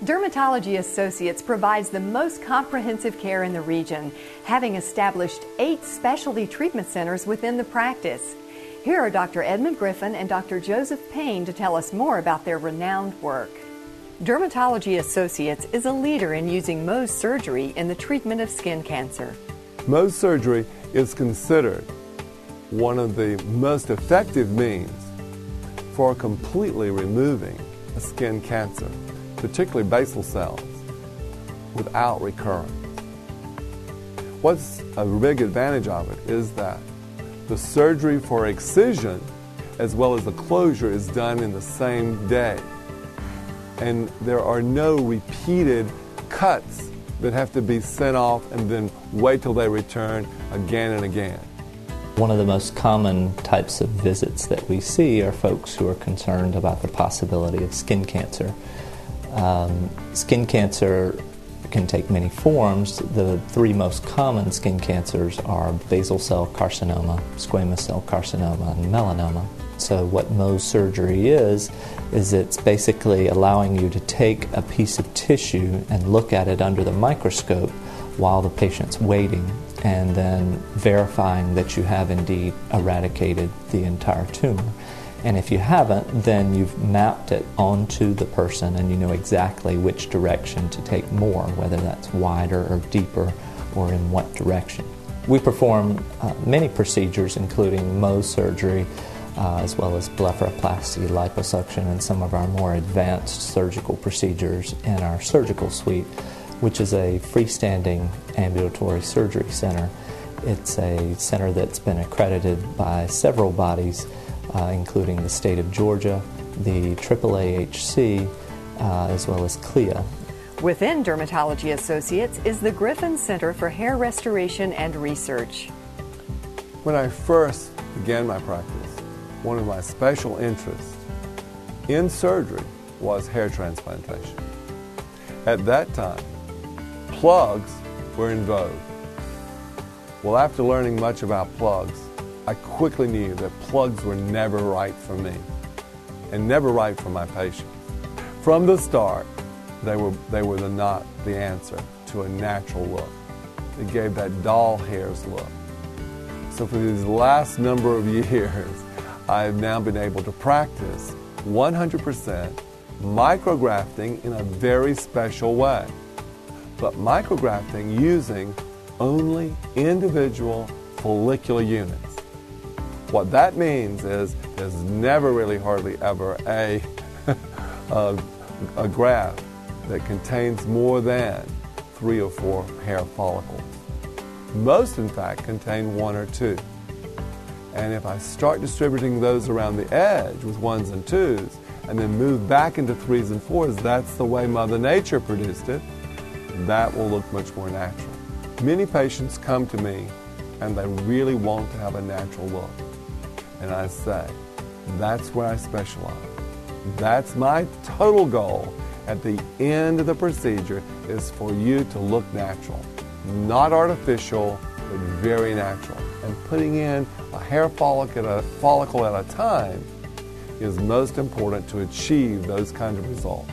Dermatology Associates provides the most comprehensive care in the region, having established 8 specialty treatment centers within the practice. Here are Dr. Edmund Griffin and Dr. Joseph Payne to tell us more about their renowned work. Dermatology Associates is a leader in using Mohs surgery in the treatment of skin cancer. Mohs surgery is considered one of the most effective means for completely removing a skin cancer, particularly basal cells, without recurrence. What's a big advantage of it is that the surgery for excision as well as the closure is done in the same day. And there are no repeated cuts that have to be sent off and then wait till they return again and again. One of the most common types of visits that we see are folks who are concerned about the possibility of skin cancer. Skin cancer can take many forms. The 3 most common skin cancers are basal cell carcinoma, squamous cell carcinoma, and melanoma. So what Mohs surgery is it's basically allowing you to take a piece of tissue and look at it under the microscope while the patient's waiting, and then verifying that you have indeed eradicated the entire tumor. And if you haven't, then you've mapped it onto the person and you know exactly which direction to take more, whether that's wider or deeper or in what direction. We perform many procedures, including Mohs surgery, as well as blepharoplasty, liposuction, and some of our more advanced surgical procedures in our surgical suite, which is a freestanding ambulatory surgery center. It's a center that's been accredited by several bodies, including the state of Georgia, the AAAHC, as well as CLIA. Within Dermatology Associates is the Griffin Center for Hair Restoration and Research. When I first began my practice, one of my special interests in surgery was hair transplantation. At that time, plugs were in vogue. Well, after learning much about plugs, I quickly knew that plugs were never right for me and never right for my patients. From the start, they were not the answer to a natural look. They gave that doll hairs look. So for these last number of years, I've now been able to practice 100% micrografting in a very special way. But micrografting using only individual follicular units. What that means is there's never really hardly ever a graft that contains more than 3 or 4 hair follicles. Most, in fact, contain 1 or 2. And if I start distributing those around the edge with 1s and 2s, and then move back into 3s and 4s, that's the way Mother Nature produced it, that will look much more natural. Many patients come to me and they really want to have a natural look. And I say, that's where I specialize. That's my total goal at the end of the procedure, is for you to look natural. Not artificial, but very natural. And putting in a hair follicle at a time is most important to achieve those kinds of results.